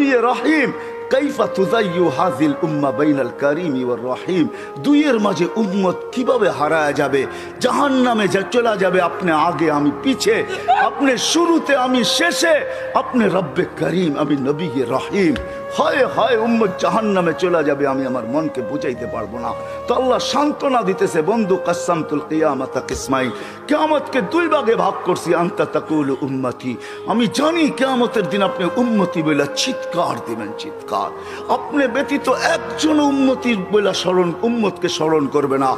নবী রহিম কাইফা তুযায়্যু হাযিল উম্মাহ বাইনাল কারীম ওয়ার রহিম। দুইয়ের মাঝে উম্মত কিভাবে হারায় যাবে, জাহান্নামে চলে যাবে। আপনি আগে, আমি পিছে, আপনি শুরুতে, আমি শেষে, আপনি রব্বে করিম, আমি নবী রহিম। হায় হায়, উম্মত জাহান্নামে চলে যাবে, আমি আমার মনকে বুঝাইতে পারবো না। তো আল্লাহ সান্ত্বনা দিতেছে, বন্ধু কাসসামতুল কিয়ামাতা কিসমাইন, কিয়ামতকে দুই ভাগে ভাগ করছি। আনতা তাকুলু উম্মতি, আমি জানি কিয়ামতের দিন আপনি উম্মতি বলে চিৎকার দিবেন, চিৎকার। আপনি ব্যতীত একজন উম্মতির বলে উম্মতকে স্মরণ করবে না।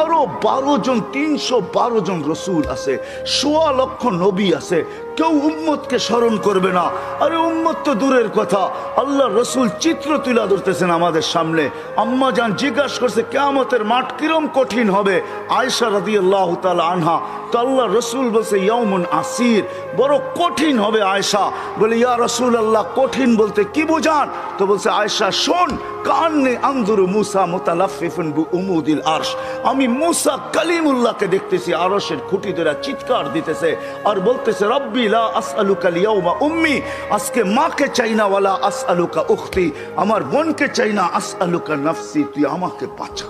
আরো 12 জন, 312 জন রসুল আছে, 1.25 লক্ষ নবী আছে, কেউ উম্মতকে স্মরণ করবে না। আরে উম্মত তো দূরের কথা, আল্লাহ রসুল চিত্র তুলে ধরতেছেন আমাদের সামনে। আম্মা জান জিজ্ঞাসা করছে কিয়ামতের মাঠ কিরম কঠিন হবে। আয়েশা রাদিয়াল্লাহু তাআলা আনহা, তো আল্লাহ রসুল বলছে ইয়াউমুন আসির, বড় কঠিন হবে। আয়েশা বলে ইয়া রাসূলুল্লাহ, কঠিন বলতে কি বোঝান? তো বলছে আয়েশা শোন, কান্নে আনজুরু মুসা মুতালাফফিফুন বিউমুদিল আরশ, আমি মুসা কালিমুল্লাহকে দেখতেছি আরশের খুঁটি ধরে চিৎকার দিতেছে আর বলতেছে রব্বি লা আসআলুকা লিয়াউমা উম্মি, আজকে মাকে চাই না, ওয়ালা আসআলুকা উখতি, আমার বোনকে চাই না, আসআলুকা নাফসি, তুই আমাকে বাঁচা।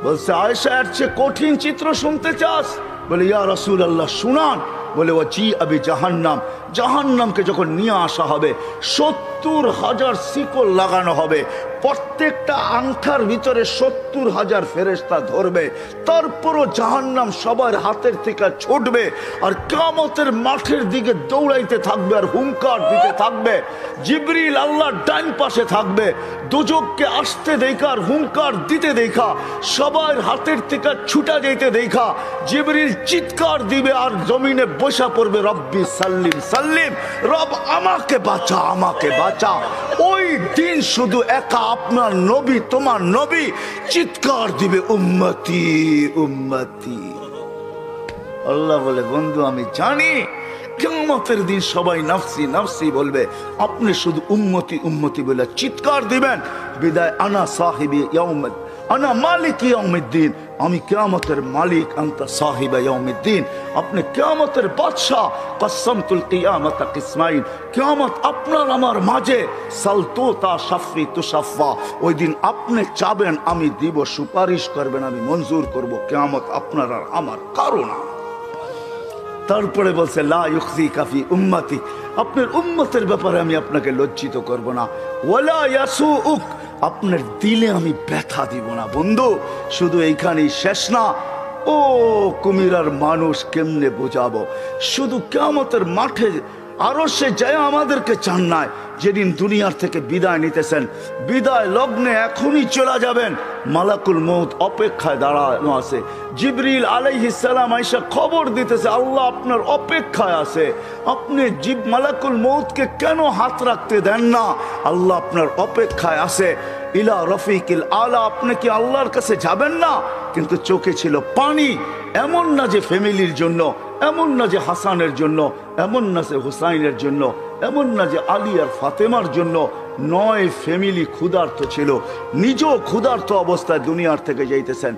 বলছে আয়েশা, এর চেয়ে কঠিন চিত্র শুনতে চাস? বলে ইয়া রাসূলুল্লাহ শুনান। বলে ওয়াজি আবি জাহান্নাম, জাহান্নামকে যখন নিয়ে আসা হবে 70,000 শিকল লাগানো হবে, প্রত্যেকটা আংটার ভিতরে 70,000 ফেরেশতা ধরবে, তারপরও জাহান্নাম সবার হাতের থেকে ছুটবে আর কিয়ামতের মাঠের দিকে দৌড়াইতে থাকবে আর হুঙ্কার দিতে থাকবে। জিবরিল আল্লাহর ডান পাশে থাকবে, দোজখকে আসতে দেখা আর হুঙ্কার দিতে দেখা, সবার হাতের থেকে ছুটা যেতে দেখা জিবরিল চিৎকার দিবে আর জমিনে বসা পড়বে, রব্বি সাল্লিম সাল্লিম, রব আমাকে বাঁচা, আমাকে বাঁচা। ওই দিন শুধু একা আপনার নবী, তোমার নবী চিৎকার দিবে উম্মতি উম্মতি। আল্লাহ বলে বন্ধু আমি জানি কিয়ামতের দিন সবাই নাফসি নাফসি বলবে, আপনি শুধু উম্মতি উম্মতি বলে চিৎকার দিবেন। বিদায় আনা সাহিবি ইয়াউমিদ, আনা মালিক ইয়াউমিদ্দিন, আমি কিয়ামতের মালিক, আনতা সাহিবা ইয়াউমিদ্দিন, আপনি কিয়ামতের বাদশা। কাসসামতুল কিয়ামাতা কিসমাইন, কিয়ামত আপনার আমার মাঝে। সালতুতা শাফি তুশাফা, ওই দিন আপনি চাবেন আমি দিব, সুপারিশ করবেন আমি মঞ্জুর করব। কিয়ামত আপনার আর আমার কারো না। তারপরে বলছে লা ইউখজিকা ফি উম্মতি, আপনার উম্মতের ব্যাপারে আমি আপনাকে লজ্জিত করব না। ওয়ালা ইয়াসুউক, আপনার দিলে আমি ব্যথা দিব না। বন্ধু শুধু এইখানেই শেষ না, ও কুমিরার মানুষ কেমনে বোঝাবো। শুধু কিয়ামতের মাঠে আরো সে যায় আমাদেরকে চান নাই, যেদিন দুনিয়ার থেকে বিদায় নিতেছেন, বিদায় লগ্নে এখনই চলে যাবেন, মালাকুল মউত অপেক্ষায় দাঁড়ানো আছে। জিবরিল আলাইহিস সালাম আয়েশা খবর দিতেছে আল্লাহ আপনার অপেক্ষায় আছে। আপনি মালাকুল মউতকে কেন হাত রাখতে দেন না? আল্লাহ আপনার অপেক্ষায় আছে। ইলা রফিকিল আলা, আপনি কি আল্লাহর কাছে যাবেন না? কিন্তু চোখে ছিল পানি। এমন না যে ফ্যামিলির জন্য, এমন না যে হাসানের জন্য, এমন না যে হুসাইনের জন্য, এমন না যে আলী আর ফাতেমার জন্য। 9 ফ্যামিলি ক্ষুধার্ত ছিল, নিজেও ক্ষুধার্ত অবস্থায় দুনিয়ার থেকে যাইতেছেন।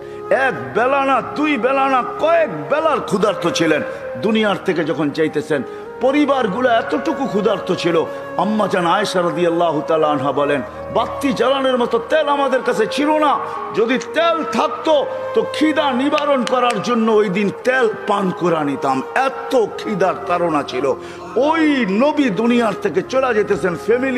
এক বেলা না, 2 বেলা না, কয়েক বেলার ক্ষুধার্ত ছিলেন। দুনিয়ার থেকে যখন যাইতেছেন পরিবারগুলো এতটুকু ক্ষুধার্ত ছিল। আম্মা জান আয়েশা রাদিয়াল্লাহু তাআলা আনহা বলেন, বাতি জ্বালানোর মতো তেল আমাদের কাছে ছিল না। যদি তেল থাকতো তো খিদা নিবারণ করার জন্য ওই দিন তেল পান করে নিতাম, এত খিদার তাড়না ছিল। ওই নবী দুনিয়ার থেকে চলে যেতেছেন, ফ্যামিলি